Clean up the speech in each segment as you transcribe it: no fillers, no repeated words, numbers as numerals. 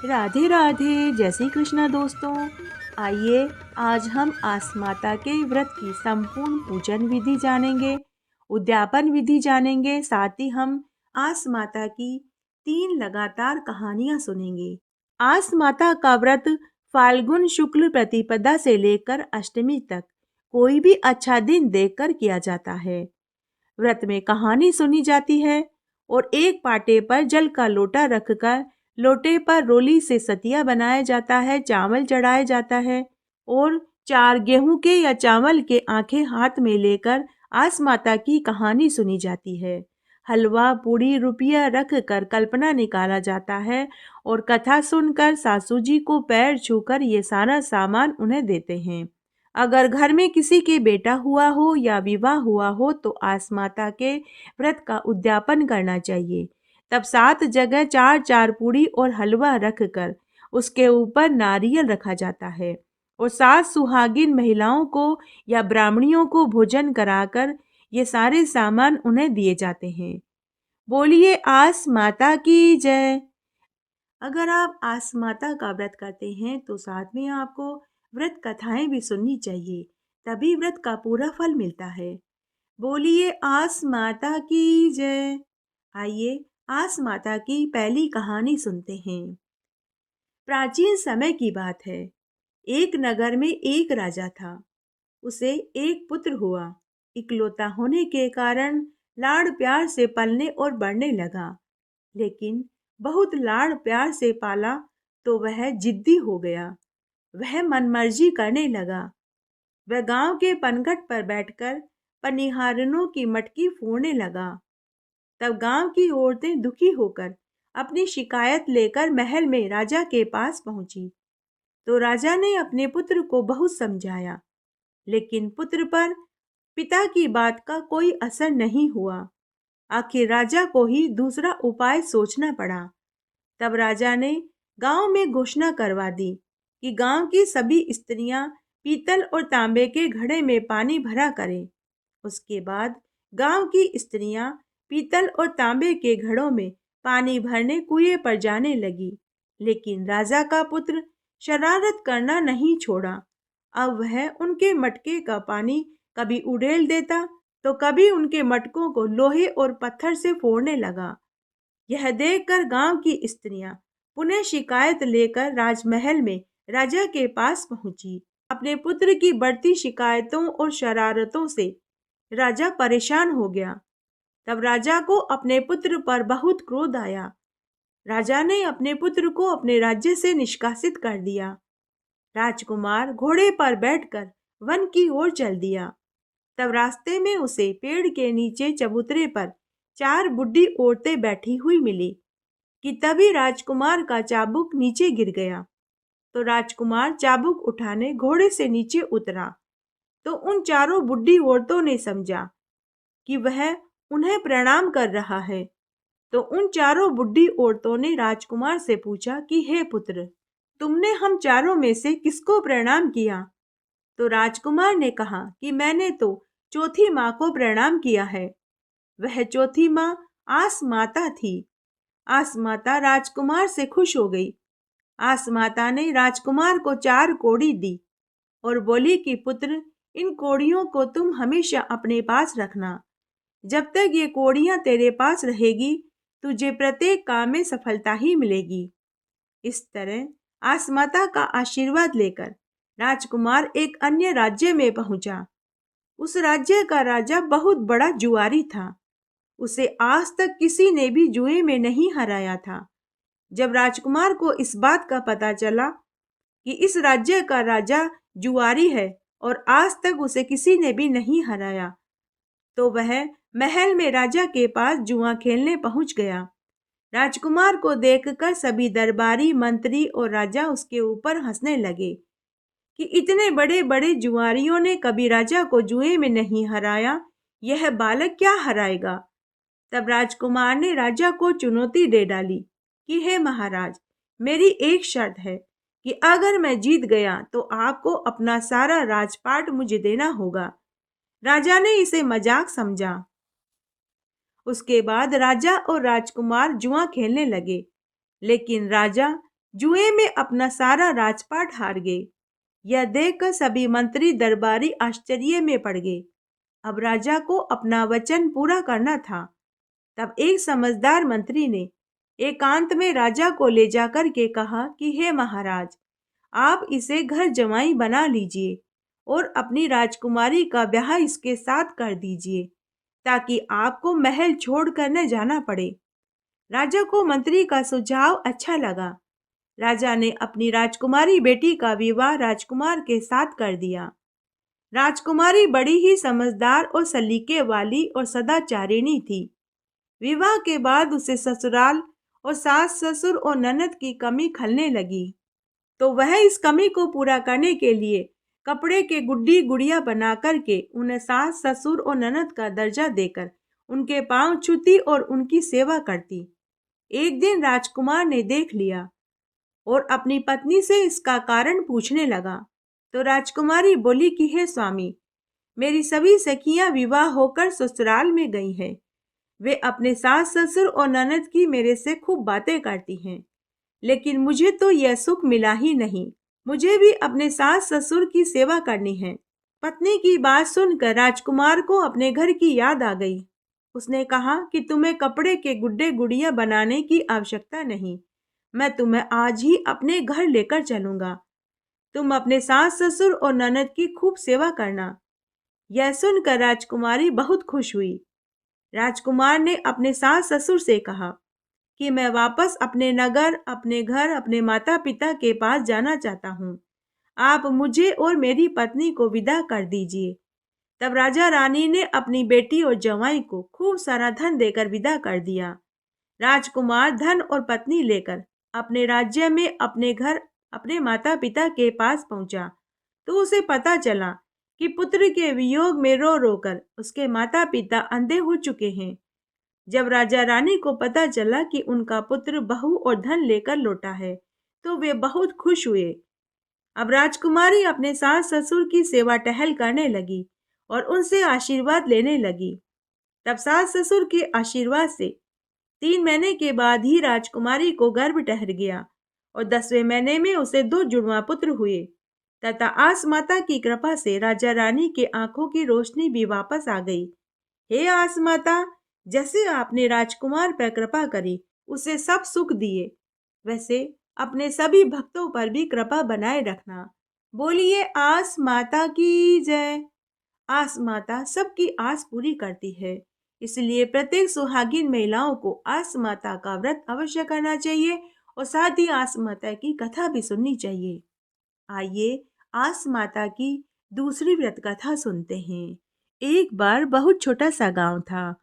राधे राधे, जय श्री कृष्णा दोस्तों। आइए आज हम आस माता के व्रत की संपूर्ण पूजन विधि जानेंगे, उद्यापन विधि जानेंगे। साथ ही हम आस माता की 3 लगातार कहानियां सुनेंगे। आस माता का व्रत फाल्गुन शुक्ल प्रतिपदा से लेकर अष्टमी तक कोई भी अच्छा दिन देखकर किया जाता है। व्रत में कहानी सुनी जाती है और एक पाटे पर जल का लोटा रखकर लोटे पर रोली से सतिया बनाया जाता है, चावल चढ़ाया जाता है और 4 गेहूं के या चावल के आंखें हाथ में लेकर आस माता की कहानी सुनी जाती है। हलवा पूड़ी रुपया रख कर कल्पना निकाला जाता है और कथा सुनकर सासू जी को पैर छूकर ये सारा सामान उन्हें देते हैं। अगर घर में किसी के बेटा हुआ हो या विवाह हुआ हो तो आस माता के व्रत का उद्यापन करना चाहिए। तब 7 जगह 4-4 पूड़ी और हलवा रखकर उसके ऊपर नारियल रखा जाता है और 7 सुहागिन महिलाओं को या ब्राह्मणियों को भोजन कराकर ये सारे सामान उन्हें दिए जाते हैं। बोलिए आस माता की जय। अगर आप आस माता का व्रत करते हैं तो साथ में आपको व्रत कथाएं भी सुननी चाहिए, तभी व्रत का पूरा फल मिलता है। बोलिए आस माता की जय। आइए आस माता की पहली कहानी सुनते हैं। प्राचीन समय की बात है। एक नगर में एक राजा था। उसे एक पुत्र हुआ। इकलौता होने के कारण लाड़ प्यार से पलने और बढ़ने लगा। लेकिन बहुत लाड़ प्यार से पाला तो वह जिद्दी हो गया। वह मनमर्जी करने लगा। वह गांव के पनघट पर बैठकर पनिहारनों की मटकी फोड़ने लगा। तब गांव की औरतें दुखी होकर अपनी शिकायत लेकर महल में राजा के पास पहुंची। तो राजा ने अपने पुत्र को बहुत समझाया, लेकिन पुत्र पर पिता की बात का कोई असर नहीं हुआ। आखिर राजा को ही दूसरा उपाय सोचना पड़ा। तब राजा ने गांव में घोषणा करवा दी कि गांव की सभी स्त्रियां पीतल और तांबे के घड़े में पानी भरा करें। उसके बाद गांव की स्त्रियां पीतल और तांबे के घड़ों में पानी भरने कुएं पर जाने लगी। लेकिन राजा का पुत्र शरारत करना नहीं छोड़ा। अब वह उनके मटके का पानी कभी उड़ेल देता तो कभी उनके मटकों को लोहे और पत्थर से फोड़ने लगा। यह देखकर गांव की स्त्रियां पुनः शिकायत लेकर राजमहल में राजा के पास पहुंची। अपने पुत्र की बढ़ती शिकायतों और शरारतों से राजा परेशान हो गया। तब राजा को अपने पुत्र पर बहुत क्रोध आया। राजा ने अपने पुत्र को अपने राज्य से निष्कासित कर दिया। राजकुमार घोड़े पर बैठकर वन की ओर चल दिया। तब रास्ते में उसे पेड़ के नीचे चबूतरे पर 4 बुढ़ी औरतें बैठी हुई मिली कि तभी राजकुमार का चाबुक नीचे गिर गया। तो राजकुमार चाबुक उठाने घोड़े से नीचे उतरा तो उन चारों बुढ़ी औरतों ने समझा कि वह उन्हें प्रणाम कर रहा है। तो उन चारों बुढ़ी औरतों ने राजकुमार से पूछा कि हे पुत्र, तुमने हम चारों में से किसको प्रणाम किया? तो राजकुमार ने कहा कि मैंने तो चौथी माँ को प्रणाम किया है। वह चौथी माँ आस माता थी। आस माता राजकुमार से खुश हो गई। आस माता ने राजकुमार को 4 कौड़ी दी और बोली कि पुत्र, इन कौड़ियों को तुम हमेशा अपने पास रखना। जब तक ये कौड़ियां तेरे पास रहेगी तुझे प्रत्येक काम में सफलता ही मिलेगी। इस तरह आसमाता का आशीर्वाद लेकर राजकुमार एक अन्य राज्य में पहुंचा। उस राज्य का राजा बहुत बड़ा जुआरी था। उसे आज तक किसी ने भी जुए में नहीं हराया था। जब राजकुमार को इस बात का पता चला कि इस राज्य का राजा जुआरी है और आज तक उसे किसी ने भी नहीं हराया, तो वह महल में राजा के पास जुआ खेलने पहुंच गया। राजकुमार को देखकर सभी दरबारी, मंत्री और राजा उसके ऊपर हंसने लगे कि इतने बड़े बड़े जुआरियों ने कभी राजा को जुए में नहीं हराया, यह बालक क्या हराएगा। तब राजकुमार ने राजा को चुनौती दे डाली कि हे महाराज, मेरी एक शर्त है कि अगर मैं जीत गया तो आपको अपना सारा राजपाट मुझे देना होगा। राजा ने इसे मजाक समझा। उसके बाद राजा और राजकुमार जुआ खेलने लगे, लेकिन राजा जुए में अपना सारा राजपाट हार गए। यह देखकर सभी मंत्री दरबारी आश्चर्य में पड़ गए। अब राजा को अपना वचन पूरा करना था। तब एक समझदार मंत्री ने एकांत में राजा को ले जाकर के कहा कि हे महाराज, आप इसे घर जमाई बना लीजिए और अपनी राजकुमारी का ब्याह इसके साथ कर दीजिए, ताकि आपको महल छोड़कर न जाना पड़े। राजा को मंत्री का सुझाव अच्छा लगा। राजा ने अपनी राजकुमारी बेटी का विवाह राजकुमार के साथ कर दिया। राजकुमारी बड़ी ही समझदार और सलीके वाली और सदाचारिणी थी। विवाह के बाद उसे ससुराल और सास ससुर और ननद की कमी खलने लगी, तो वह इस कमी को पूरा करने के लिए कपड़े के गुड्डी गुड़िया बना करके उन्हें सास ससुर और ननद का दर्जा देकर उनके पांव छूती और उनकी सेवा करती। एक दिन राजकुमार ने देख लिया और अपनी पत्नी से इसका कारण पूछने लगा। तो राजकुमारी बोली कि हे स्वामी, मेरी सभी सखियां विवाह होकर ससुराल में गई हैं। वे अपने सास ससुर और ननद की मेरे से खूब बातें करती हैं, लेकिन मुझे तो यह सुख मिला ही नहीं। मुझे भी अपने सास ससुर की सेवा करनी है। पत्नी की बात सुनकर राजकुमार को अपने घर की याद आ गई। उसने कहा कि तुम्हें कपड़े के गुड्डे गुड़िया बनाने की आवश्यकता नहीं। मैं तुम्हें आज ही अपने घर लेकर चलूंगा। तुम अपने सास ससुर और ननद की खूब सेवा करना। यह सुनकर राजकुमारी बहुत खुश हुई। राजकुमार ने अपने सास ससुर से कहा कि मैं वापस अपने नगर, अपने घर, अपने माता पिता के पास जाना चाहता हूँ। आप मुझे और मेरी पत्नी को विदा कर दीजिए। तब राजा रानी ने अपनी बेटी और जवाई को खूब सारा धन देकर विदा कर दिया। राजकुमार धन और पत्नी लेकर अपने राज्य में अपने घर, अपने माता पिता के पास पहुंचा, तो उसे पता चला कि पुत्र के वियोग में रो रोकर उसके माता पिता अंधे हो चुके हैं। जब राजा रानी को पता चला कि उनका पुत्र बहू और धन लेकर लौटा है, तो वे बहुत खुश हुए। अब राजकुमारी अपने सास ससुर की सेवा टहल करने लगी और उनसे आशीर्वाद लेने लगी। तब सास ससुर के आशीर्वाद से 3 महीने के बाद ही राजकुमारी को गर्भ ठहर गया और 10वें महीने में उसे 2 जुड़वा पुत्र हुए तथा आस माता की कृपा से राजा रानी के आंखों की रोशनी भी वापस आ गई। हे आस माता, जैसे आपने राजकुमार पर कृपा करी, उसे सब सुख दिए, वैसे अपने सभी भक्तों पर भी कृपा बनाए रखना। बोलिए आस माता की जय। आस माता सबकी आस पूरी करती है, इसलिए प्रत्येक सुहागिन महिलाओं को आस माता का व्रत अवश्य करना चाहिए और साथ ही आस माता की कथा भी सुननी चाहिए। आइए आस माता की दूसरी व्रत कथा सुनते हैं। एक बार बहुत छोटा सा गांव था।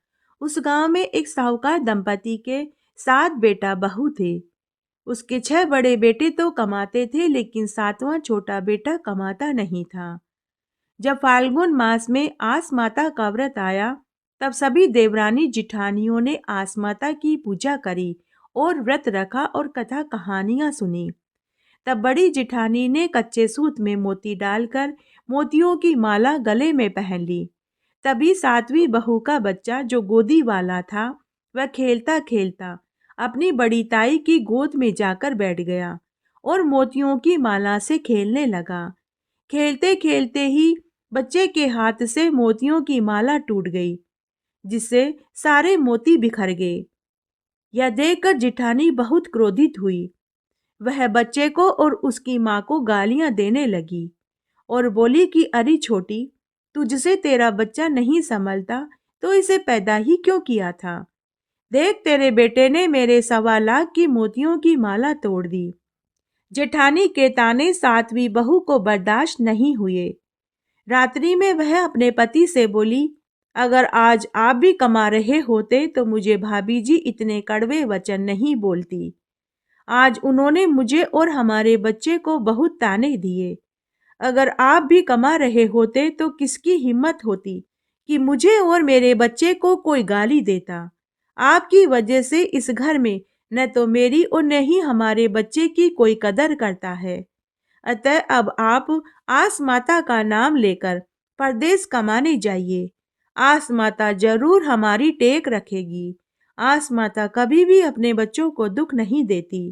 उस गांव में एक साहूकार दंपति के 7 बेटा बहू थे। उसके 6 बड़े बेटे तो कमाते थे, लेकिन 7वां छोटा बेटा कमाता नहीं था। जब फाल्गुन मास में आस माता का व्रत आया, तब सभी देवरानी जिठानियों ने आस माता की पूजा करी और व्रत रखा और कथा कहानियां सुनी। तब बड़ी जिठानी ने कच्चे सूत में मोती डालकर मोतियों की माला गले में पहन ली। तभी 7वीं बहू का बच्चा जो गोदी वाला था, वह खेलता खेलता अपनी बड़ी ताई की गोद में जाकर बैठ गया और मोतियों की माला से खेलने लगा। खेलते खेलते ही बच्चे के हाथ से मोतियों की माला टूट गई, जिससे सारे मोती बिखर गए। यह देखकर जिठानी बहुत क्रोधित हुई। वह बच्चे को और उसकी माँ को गालियां देने लगी और बोली कि अरे छोटी, तुझसे तेरा बच्चा नहीं संभलता तो इसे पैदा ही क्यों किया था। देख, तेरे बेटे ने मेरे 1.25 लाख की मोतियों की माला तोड़ दी। जेठानी के ताने 7वीं बहू को बर्दाश्त नहीं हुए। रात्रि में वह अपने पति से बोली, अगर आज आप भी कमा रहे होते तो मुझे भाभी जी इतने कड़वे वचन नहीं बोलती। आज उन्होंने मुझे और हमारे बच्चे को बहुत ताने दिए। अगर आप भी कमा रहे होते तो किसकी हिम्मत होती कि मुझे और मेरे बच्चे को कोई गाली देता। आपकी वजह से इस घर में न तो मेरी और न ही हमारे बच्चे की कोई कदर करता है। अतः अब आप आस माता का नाम लेकर परदेश कमाने जाइए। आस माता जरूर हमारी टेक रखेगी। आस माता कभी भी अपने बच्चों को दुख नहीं देती।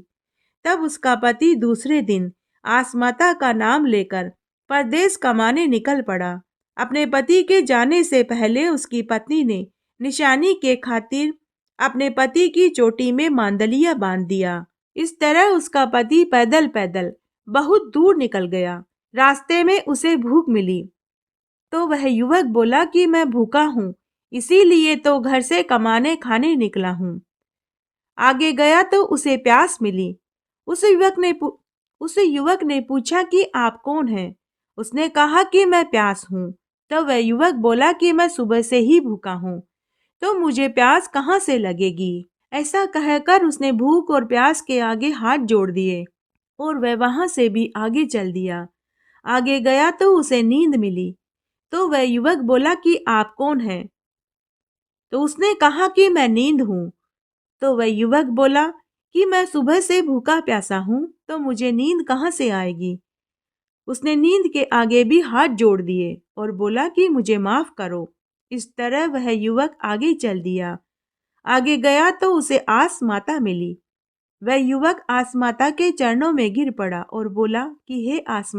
तब उसका पति दूसरे दिन आसमाता का नाम लेकर परदेश कमाने निकल पड़ा। अपने पति के जाने से पहले उसकी पत्नी ने निशानी के खातिर अपने पति की चोटी में मांदलिया बांध दिया। इस तरह उसका पति पैदल पैदल बहुत दूर निकल गया। रास्ते में उसे भूख मिली तो वह युवक बोला कि मैं भूखा हूँ, इसीलिए तो घर से कमाने खाने निकला हूँ। आगे गया तो उसे प्यास मिली। उस युवक ने पूछा कि आप कौन हैं? उसने कहा कि मैं प्यास हूँ। तो वह युवक बोला कि मैं सुबह से ही भूखा हूँ, तो मुझे प्यास कहाँ से लगेगी? ऐसा कहकर उसने भूख और प्यास के आगे हाथ जोड़ दिए और वह वहां से भी आगे चल दिया। आगे गया तो उसे नींद मिली। तो वह युवक बोला कि आप कौन हैं? तो उसने कहा कि मैं नींद हूँ। तो वह युवक बोला कि मैं सुबह से भूखा प्यासा हूँ, तो मुझे नींद कहाँ से आएगी? उसने नींद के आगे भी हाथ जोड़ दिए और बोला कि मुझे माफ करो। इस तरह वह युवक आगे चल दिया। आगे गया तो उसे आस माता मिली। वह युवक आस माता के चरणों में गिर पड़ा और बोला कि हे आस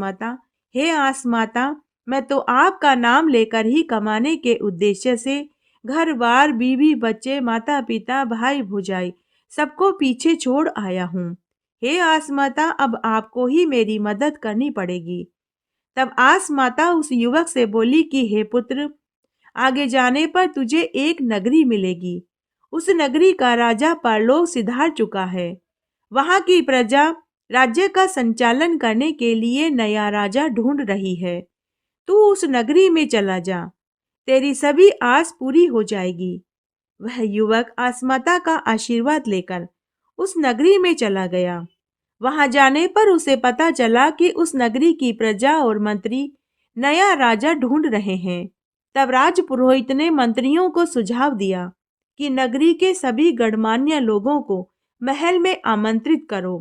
माता, मैं तो आपका नाम लेकर ही कमाने के उद्देश्य से घर बार बीवी बच्चे माता पिता भाई भुजाई सबको पीछे छोड़ आया हूँ। हे आस माता, अब आपको ही मेरी मदद करनी पड़ेगी। तब आस माता उस युवक से बोली कि हे पुत्र, आगे जाने पर तुझे एक नगरी मिलेगी। उस नगरी का राजा परलोक सिधार चुका है। वहां की प्रजा राज्य का संचालन करने के लिए नया राजा ढूंढ रही है। तू उस नगरी में चला जा, तेरी सभी आस पूरी हो जाएगी। वह युवक आसमाता का आशीर्वाद लेकर उस नगरी में चला गया। वहां जाने पर उसे पता चला कि उस नगरी की प्रजा और मंत्री नया राजा ढूंढ रहे हैं। तब राजपुरोहित ने मंत्रियों को सुझाव दिया कि नगरी के सभी गणमान्य लोगों को महल में आमंत्रित करो।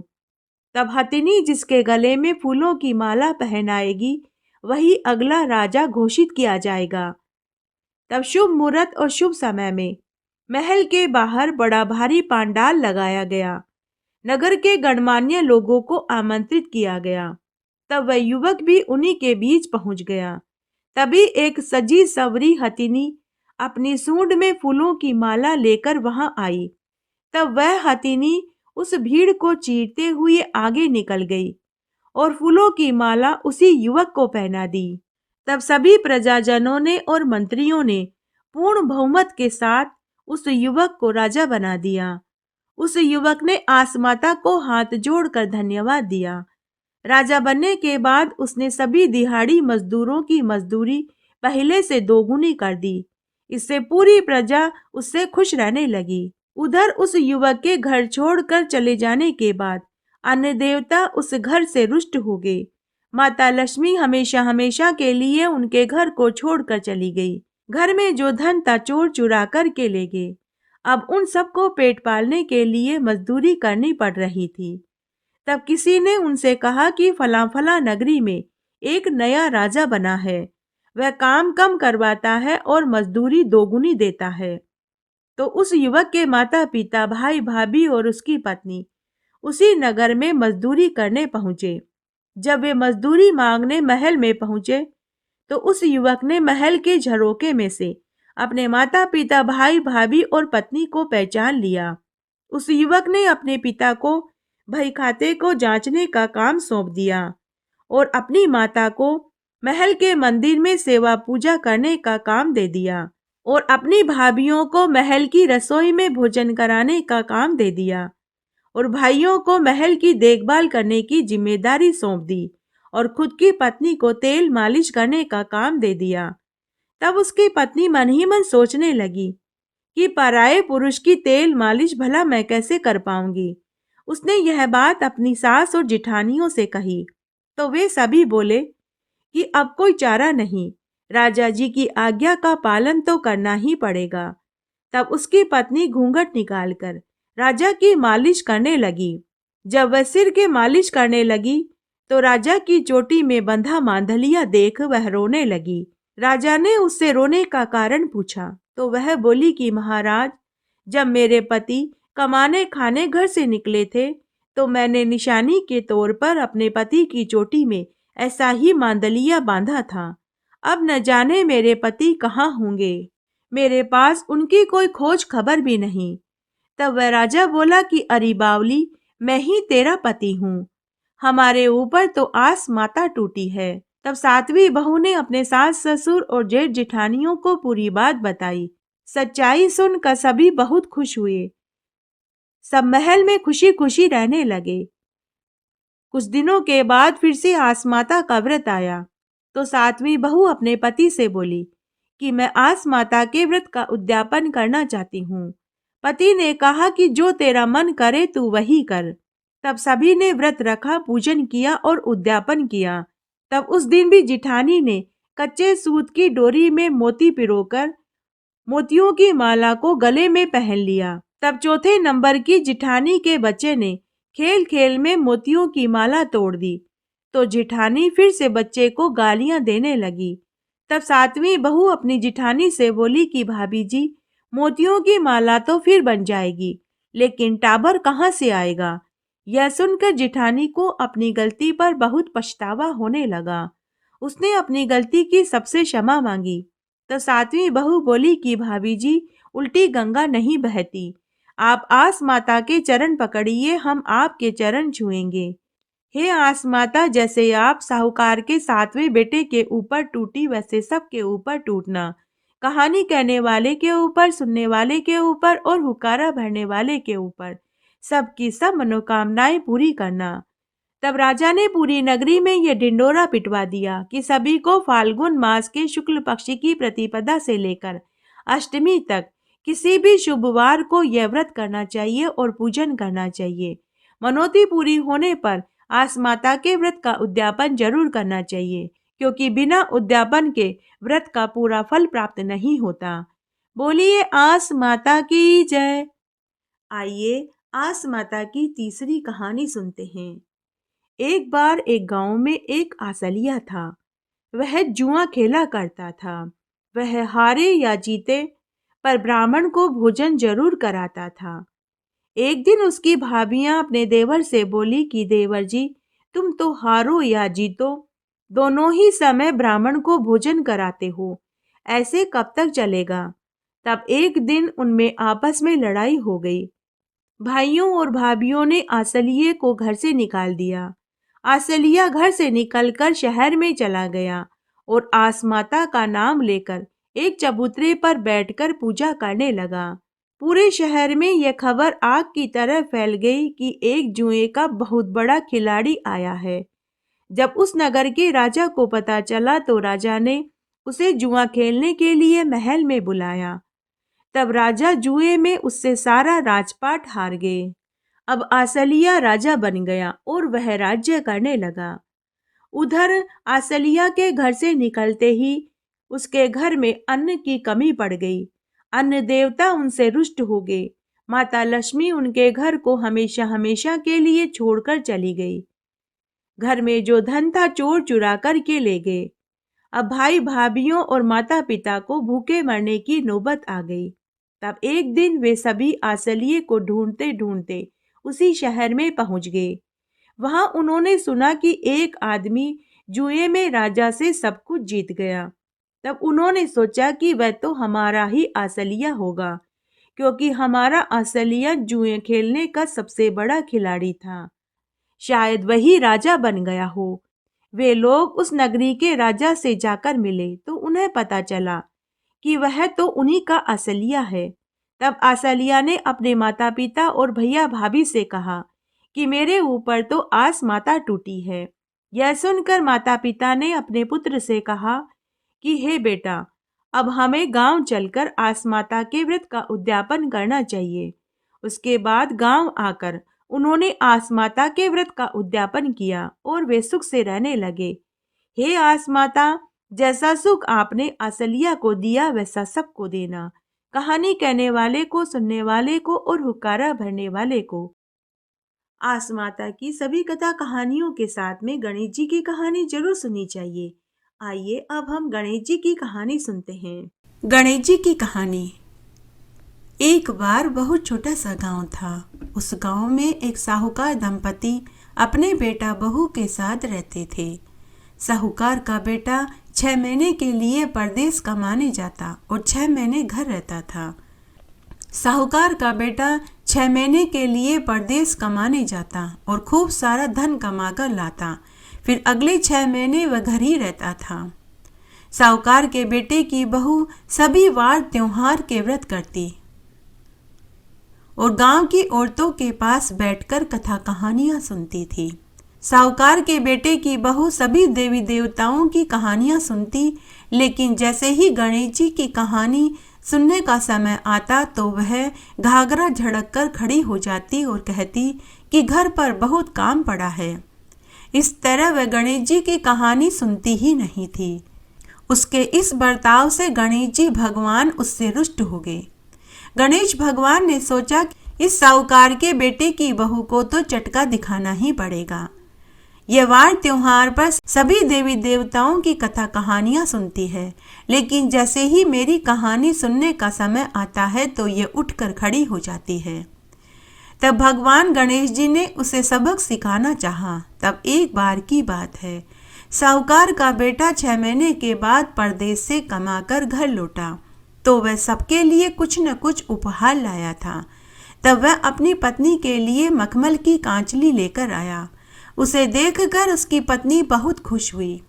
तब हथिनी जिसके गले में फूलों की माला पहनाएगी, वही अगला राजा घोषित किया जाएगा। तब शुभ मुहूर्त और शुभ समय में महल के बाहर बड़ा भारी पांडाल लगाया गया। नगर के गणमान्य लोगों को आमंत्रित किया गया। तब वह युवक भी उन्हीं के बीच पहुंच गया। तभी एक सजी सवरी हथिनी अपनी सूंड में फूलों की माला लेकर वहां आई। तब वह हथिनी उस भीड़ को चीरते हुए आगे निकल गई और फूलों की माला उसी युवक को पहना दी। तब सभी प्रजाजनों ने और मंत्रियों ने पूर्ण बहुमत के साथ उस युवक को राजा बना दिया। उस युवक ने आसमाता को हाथ जोड़कर धन्यवाद दिया। राजा बनने के बाद उसने सभी दिहाड़ी मजदूरों की मजदूरी पहले से दोगुनी कर दी। इससे पूरी प्रजा उससे खुश रहने लगी। उधर उस युवक के घर छोड़कर चले जाने के बाद अन्य देवता उस घर से रुष्ट हो गए। माता लक्ष्मी हमेशा हमेशा के लिए उनके घर को छोड़कर चली गई। घर में जो धन था चोर चुरा कर के ले गए। अब उन सबको पेट पालने के लिए मजदूरी करनी पड़ रही थी। तब किसी ने उनसे कहा कि फला फला नगरी में एक नया राजा बना है। वह काम कम करवाता है और मजदूरी दोगुनी देता है। तो उस युवक के माता पिता भाई भाभी और उसकी पत्नी उसी नगर में मजदूरी करने पहुंचे। जब वे मजदूरी मांगने महल में पहुंचे तो उस युवक ने महल के झरोके में से अपने माता पिता भाई भाभी और पत्नी को पहचान लिया। उस युवक ने अपने पिता को भई खाते को जांचने का काम सौंप दिया और अपनी माता को महल के मंदिर में सेवा पूजा करने का काम दे दिया और अपनी भाभियों को महल की रसोई में भोजन कराने का काम दे दिया और भाइयों को महल की देखभाल करने की जिम्मेदारी सौंप दी और खुद की पत्नी को तेल मालिश करने का काम दे दिया। तब उसकी पत्नी मन ही मन सोचने लगी कि पराये पुरुष की तेल मालिश भला मैं कैसे कर पाऊंगी। उसने यह बात अपनी सास और जिठानियों से कही तो वे सभी बोले कि अब कोई चारा नहीं, राजा जी की आज्ञा का पालन तो करना ही पड़ेगा। तब उसकी पत्नी घूंघट निकालकर राजा की मालिश करने लगी। जब वह सिर के मालिश करने लगी तो राजा की चोटी में बंधा मांधलिया देख वह रोने लगी। राजा ने उससे रोने का कारण पूछा तो वह बोली कि महाराज, जब मेरे पति कमाने खाने घर से निकले थे तो मैंने निशानी के तौर पर अपने पति की चोटी में ऐसा ही मांदलिया बांधा था। अब न जाने मेरे पति कहाँ होंगे। मेरे पास उनकी कोई खोज खबर भी नहीं। तब वह राजा बोला कि अरे बावली, मैं ही तेरा पति हूँ। हमारे ऊपर तो आस माता टूटी है। तब सातवीं बहू ने अपने सास ससुर और जेठ जिठानियों को पूरी बात बताई। सच्चाई सुनकर सभी बहुत खुश हुए। सब महल में खुशी खुशी रहने लगे। कुछ दिनों के बाद फिर से आसमाता का व्रत आया। तो सातवीं बहू अपने पति से बोली कि मैं आसमाता के व्रत का उद्यापन करना चाहती हूँ। पति ने कहा कि जो तेरा मन करे तू वही कर। तब सभी ने व्रत रखा, पूजन किया और उद्यापन किया। तब उस दिन भी जिठानी ने कच्चे सूत की डोरी में मोती पिरोकर मोतियों की माला को गले में पहन लिया। तब चौथे नंबर की जिठानी के बच्चे ने खेल खेल में मोतियों की माला तोड़ दी। तो जिठानी फिर से बच्चे को गालियां देने लगी। तब सातवीं बहू अपनी जिठानी से बोली कि भाभी जी, मोतियों की माला तो फिर बन जाएगी, लेकिन टाबर कहाँ से आएगा। यह सुनकर जिठानी को अपनी गलती पर बहुत पछतावा होने लगा। उसने अपनी गलती की सबसे क्षमा मांगी। तो सातवीं बहू बोली कि भाभी जी, उल्टी गंगा नहीं बहती। आप आस माता के चरण पकड़िए, हम आपके चरण छुएंगे। हे आस माता, जैसे आप साहूकार के सातवें बेटे के ऊपर टूटी, वैसे सबके ऊपर टूटना। कहानी कहने वाले के ऊपर, सुनने वाले के ऊपर और हुक्कारा भरने वाले के ऊपर सबकी सब मनोकामनाएं पूरी करना। तब राजा ने पूरी नगरी में यह ढिंडोरा पिटवा दिया कि सभी को फाल्गुन मास के शुक्ल पक्ष की प्रतिपदा से लेकर अष्टमी तक किसी भी शुभवार को यह व्रत करना चाहिए और पूजन करना चाहिए। मनोती पूरी होने पर आस माता के व्रत का उद्यापन जरूर करना चाहिए, क्योंकि बिना उद्यापन के व्रत का पूरा फल प्राप्त नहीं होता। बोलिए आस माता की जय। आइए आस माता की तीसरी कहानी सुनते हैं। एक बार एक गांव में एक आसलिया था। वह जुआ खेला करता था। वह हारे या जीते पर ब्राह्मण को भोजन जरूर कराता था। एक दिन उसकी भाभियां अपने देवर से बोली कि देवर जी, तुम तो हारो या जीतो दोनों ही समय ब्राह्मण को भोजन कराते हो, ऐसे कब तक चलेगा। तब एक दिन उनमें आपस में लड़ाई हो गई। भाइयों और भाभियों ने आसलिए को घर से निकाल दिया। आसलिया घर से निकलकर शहर में चला गया और आसमाता का नाम लेकर एक चबूतरे पर बैठकर पूजा करने लगा। पूरे शहर में यह खबर आग की तरह फैल गई कि एक जुए का बहुत बड़ा खिलाड़ी आया है। जब उस नगर के राजा को पता चला तो राजा ने उसे जुआ खेलने के लिए महल में बुलाया। तब राजा जुए में उससे सारा राजपाट हार गए। अब आसलिया राजा बन गया और वह राज्य करने लगा। उधर आसलिया के घर से निकलते ही उसके घर में अन्न की कमी पड़ गई। अन्न देवता उनसे रुष्ट हो गए। माता लक्ष्मी उनके घर को हमेशा हमेशा के लिए छोड़कर चली गई। घर में जो धन था चोर चुरा कर के ले गए। अब भाई भाभियों और माता पिता को भूखे मरने की नौबत आ गई। तब एक दिन वे सभी आसलिए को ढूंढते ढूंढते उसी शहर में पहुंच गए। वहां उन्होंने सुना कि एक आदमी जुए में राजा से सब कुछ जीत गया। तब उन्होंने सोचा कि वह तो हमारा ही आसलिया होगा, क्योंकि हमारा आसलिया जुए खेलने का सबसे बड़ा खिलाड़ी था। शायद वही राजा बन गया हो। वे लोग उस नगरी के राजा से जाकर मिले तो उन्हें पता चला कि वह तो उन्हीं का आसलिया है। तब आसलिया ने अपने माता पिता और भैया भाभी से कहा कि मेरे ऊपर तो आस माता टूटी है। यह सुनकर माता पिता ने अपने पुत्र से कहा कि हे बेटा, अब हमें गांव चलकर आस माता के व्रत का उद्यापन करना चाहिए। उसके बाद गांव आकर उन्होंने आस माता के व्रत का उद्यापन किया और वे सुख से रहने लगे। हे आस माता, जैसा सुख आपने आसलिया को दिया वैसा सबको देना। कहानी कहने वाले को, सुनने वाले को और हुक्कारा भरने वाले को। आस माता की सभी कथा कहानियों के साथ में गणेश जी की कहानी जरूर सुननी चाहिए। आइए अब हम गणेश जी की कहानी सुनते हैं। गणेश जी की कहानी। एक बार बहुत छोटा सा गांव था। उस गांव में एक साहूकार दंपति अपने बेटा बहू के साथ रहते थे। साहूकार का बेटा 6 महीने के लिए परदेश कमाने जाता और 6 महीने घर रहता था। साहूकार का बेटा 6 महीने के लिए परदेश कमाने जाता और खूब सारा धन कमाकर लाता। फिर अगले 6 महीने वह घर ही रहता था। साहूकार के बेटे की बहू सभी वार त्योहार के व्रत करती और गांव की औरतों के पास बैठकर कथा कहानियां सुनती थी। साहूकार के बेटे की बहू सभी देवी देवताओं की कहानियां सुनती, लेकिन जैसे ही गणेश जी की कहानी सुनने का समय आता तो वह घाघरा झड़क कर खड़ी हो जाती और कहती कि घर पर बहुत काम पड़ा है। इस तरह वह गणेश जी की कहानी सुनती ही नहीं थी। उसके इस बर्ताव से गणेश जी भगवान उससे रुष्ट हो गए। गणेश भगवान ने सोचा इस साहूकार के बेटे की बहू को तो चटका दिखाना ही पड़ेगा। यह वार त्योहार पर सभी देवी देवताओं की कथा कहानियां सुनती है, लेकिन जैसे ही मेरी कहानी सुनने का समय आता है तो ये उठकर खड़ी हो जाती है। तब भगवान गणेश जी ने उसे सबक सिखाना चाहा। तब एक बार की बात है, साहूकार का बेटा 6 महीने के बाद परदेश से कमाकर घर लौटा तो वह सबके लिए कुछ न कुछ उपहार लाया था। तब वह अपनी पत्नी के लिए मखमल की कांचली लेकर आया। उसे देखकर उसकी पत्नी बहुत खुश हुई।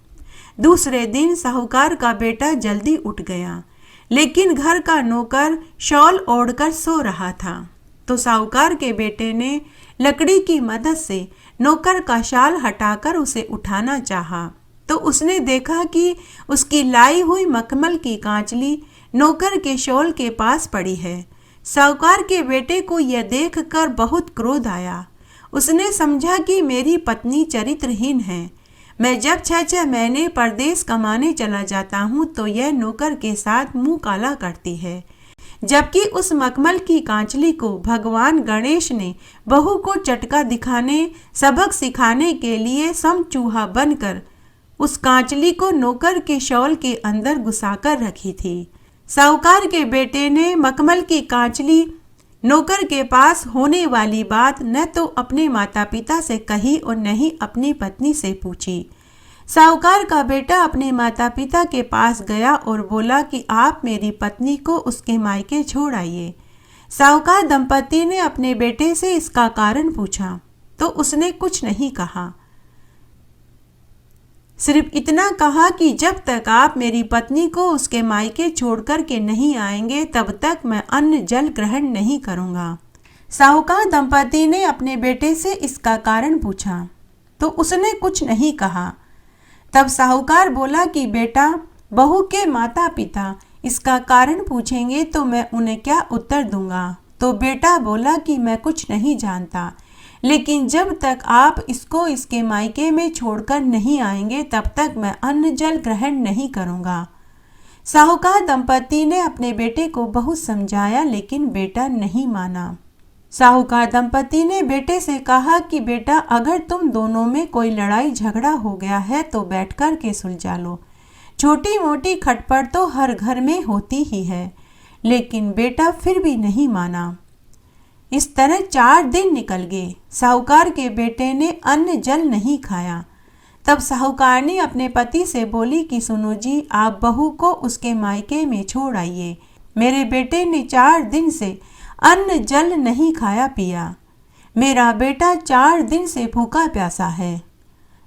दूसरे दिन साहूकार का बेटा जल्दी उठ गया, लेकिन घर का नौकर शॉल ओढ़कर सो रहा था। तो साहूकार के बेटे ने लकड़ी की मदद से नौकर का शाल हटाकर उसे उठाना चाहा, तो उसने देखा कि उसकी लाई हुई मखमल की कांचली नौकर के शॉल के पास पड़ी है। साहूकार के बेटे को यह देखकर बहुत क्रोध आया। उसने समझा कि मेरी पत्नी चरित्रहीन है। मैं जब 6 महीने परदेश कमाने चला जाता हूँ तो यह नौकर के साथ मुंह काला करती है, जबकि उस मखमल की कांचली को भगवान गणेश ने बहू को चटका दिखाने सबक सिखाने के लिए समचूहा बनकर उस कांचली को नौकर के शॉल के अंदर घुसाकर रखी थी। साहूकार के बेटे ने मखमल की कांचली नौकर के पास होने वाली बात न तो अपने माता पिता से कही और न ही अपनी पत्नी से पूछी। साहूकार का बेटा अपने माता पिता के पास गया और बोला कि आप मेरी पत्नी को उसके मायके छोड़ आइए। साहूकार दंपति ने अपने बेटे से इसका कारण पूछा तो उसने कुछ नहीं कहा, सिर्फ इतना कहा कि जब तक आप मेरी पत्नी को उसके मायके छोड़कर के नहीं आएंगे तब तक मैं अन्न जल ग्रहण नहीं करूंगा। साहूकार दंपति ने अपने बेटे से इसका कारण पूछा तो उसने कुछ नहीं कहा। तब साहूकार बोला कि बेटा, बहू के माता पिता इसका कारण पूछेंगे तो मैं उन्हें क्या उत्तर दूंगा। तो बेटा बोला कि मैं कुछ नहीं जानता, लेकिन जब तक आप इसको इसके मायके में छोड़कर नहीं आएंगे तब तक मैं अन्न जल ग्रहण नहीं करूंगा। साहूकार दंपति ने अपने बेटे को बहुत समझाया, लेकिन बेटा नहीं माना। साहूकार दंपति ने बेटे से कहा कि बेटा, अगर तुम दोनों में कोई लड़ाई झगड़ा हो गया है तो बैठकर के सुलझा लो। छोटी मोटी खटपट तो हर घर में होती ही है। लेकिन बेटा फिर भी नहीं माना। इस तरह 4 दिन निकल गए। साहूकार के बेटे ने अन्न जल नहीं खाया। तब साहूकार ने अपने पति से बोली कि सुनो जी, आप बहू को उसके मायके में छोड़ आइए। मेरे बेटे ने 4 दिन से अन्न जल नहीं खाया पिया। मेरा बेटा 4 दिन से भूखा प्यासा है।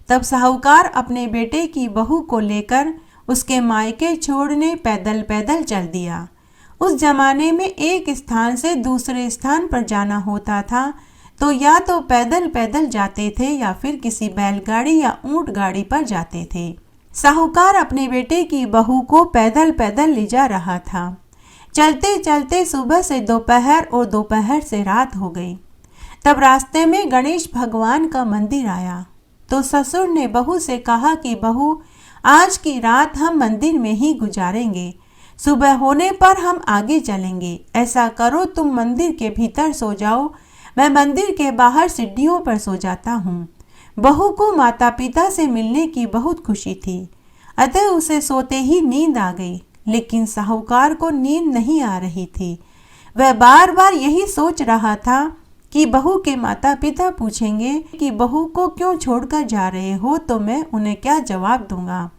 तब साहूकार अपने बेटे की बहू को लेकर उसके मायके छोड़ने पैदल पैदल चल दिया। उस जमाने में एक स्थान से दूसरे स्थान पर जाना होता था तो या तो पैदल पैदल जाते थे या फिर किसी बैलगाड़ी या ऊंट गाड़ी पर जाते थे। साहूकार अपने बेटे की बहू को पैदल पैदल ले जा रहा था। चलते चलते सुबह से दोपहर और दोपहर से रात हो गई। तब रास्ते में गणेश भगवान का मंदिर आया तो ससुर ने बहू से कहा कि बहू, आज की रात हम मंदिर में ही गुजारेंगे, सुबह होने पर हम आगे चलेंगे। ऐसा करो, तुम मंदिर के भीतर सो जाओ, मैं मंदिर के बाहर सीढ़ियों पर सो जाता हूँ। बहू को माता पिता से मिलने की बहुत खुशी थी, अतः उसे सोते ही नींद आ गई। लेकिन साहूकार को नींद नहीं आ रही थी। वह बार बार यही सोच रहा था कि बहू के माता पिता पूछेंगे कि बहू को क्यों छोड़कर जा रहे हो, तो मैं उन्हें क्या जवाब दूंगा।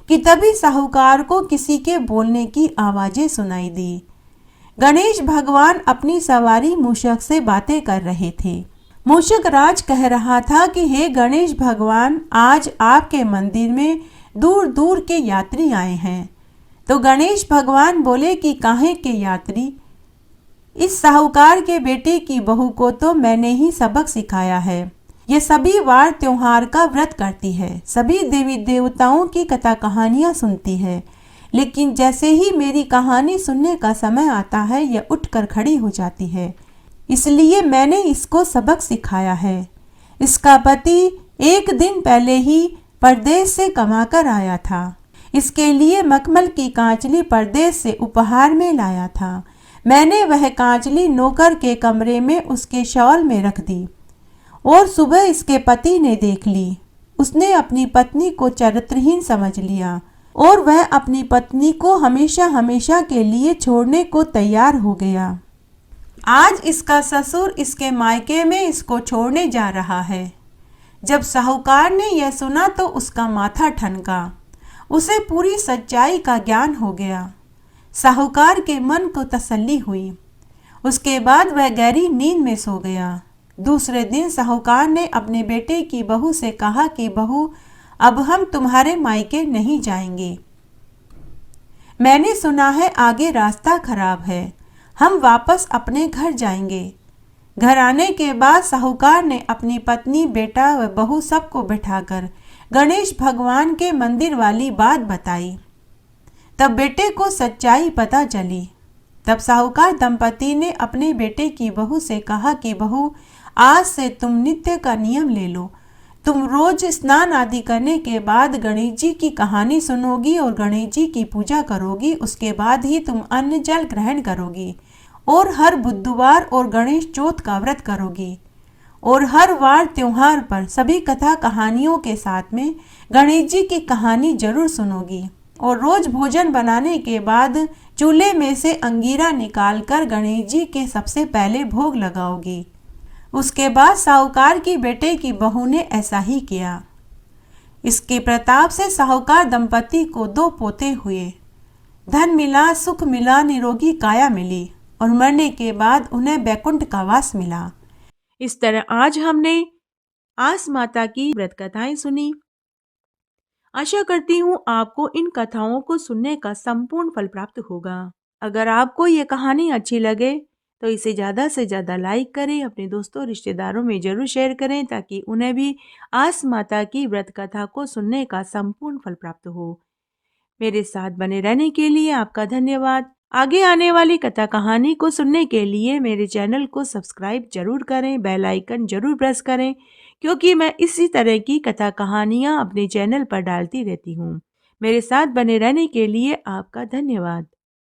कि तभी साहूकार को किसी के बोलने की आवाजें सुनाई दी। गणेश भगवान अपनी सवारी मूषक से बातें कर रहे थे। मूषक राज कह रहा था कि हे गणेश भगवान, आज आपके मंदिर में दूर दूर के यात्री आए हैं। तो गणेश भगवान बोले कि काहे के यात्री? इस साहूकार के बेटे की बहू को तो मैंने ही सबक सिखाया है। ये सभी वार त्योहार का व्रत करती है, सभी देवी देवताओं की कथा कहानियां सुनती है, लेकिन जैसे ही मेरी कहानी सुनने का समय आता है यह उठकर खड़ी हो जाती है। इसलिए मैंने इसको सबक सिखाया है। इसका पति एक दिन पहले ही परदेश से कमाकर आया था। इसके लिए मखमल की कांचली परदेश से उपहार में लाया था। मैंने वह कांचली नौकर के कमरे में उसके शॉल में रख दी और सुबह इसके पति ने देख ली। उसने अपनी पत्नी को चरित्रहीन समझ लिया और वह अपनी पत्नी को हमेशा हमेशा के लिए छोड़ने को तैयार हो गया। आज इसका ससुर इसके मायके में इसको छोड़ने जा रहा है। जब साहूकार ने यह सुना तो उसका माथा ठनका। उसे पूरी सच्चाई का ज्ञान हो गया। साहूकार के मन को तसल्ली हुई। उसके बाद वह गहरी नींद में सो गया। दूसरे दिन साहूकार ने अपने बेटे की बहू से कहा कि बहू, अब हम तुम्हारे मायके नहीं जाएंगे। मैंने सुना है आगे रास्ता खराब है, हम वापस अपने घर जाएंगे। घर आने के बाद साहूकार ने अपनी पत्नी, बेटा व बहू सबको बिठाकर गणेश भगवान के मंदिर वाली बात बताई। तब बेटे को सच्चाई पता चली। तब साहूकार दंपति ने अपने बेटे की बहू से कहा कि बहू, आज से तुम नित्य का नियम ले लो। तुम रोज स्नान आदि करने के बाद गणेश जी की कहानी सुनोगी और गणेश जी की पूजा करोगी। उसके बाद ही तुम अन्न जल ग्रहण करोगी और हर बुधवार और गणेश चौथ का व्रत करोगी और हर वार त्योहार पर सभी कथा कहानियों के साथ में गणेश जी की कहानी जरूर सुनोगी और रोज भोजन बनाने के बाद चूल्हे में से अंगीरा निकालकर गणेश जी के सबसे पहले भोग लगाओगी। उसके बाद साहूकार की बेटे की बहू ने ऐसा ही किया। इसके प्रताप से साहूकार दंपति को 2 पोते हुए। धन मिला, सुख मिला, निरोगी काया मिली और मरने के बाद उन्हें वैकुंठ का वास मिला। इस तरह आज हमने आस माता की व्रत कथाएं सुनी। आशा करती हूँ आपको इन कथाओं को सुनने का संपूर्ण फल प्राप्त होगा। अगर आपको ये कहानी अच्छी लगे तो इसे ज़्यादा से ज़्यादा लाइक करें, अपने दोस्तों रिश्तेदारों में ज़रूर शेयर करें ताकि उन्हें भी आस माता की व्रत कथा को सुनने का संपूर्ण फल प्राप्त हो। मेरे साथ बने रहने के लिए आपका धन्यवाद। आगे आने वाली कथा कहानी को सुनने के लिए मेरे चैनल को सब्सक्राइब जरूर करें, बेल आइकन जरूर प्रेस करें, क्योंकि मैं इसी तरह की कथा कहानियाँ अपने चैनल पर डालती रहती हूँ। मेरे साथ बने रहने के लिए आपका धन्यवाद।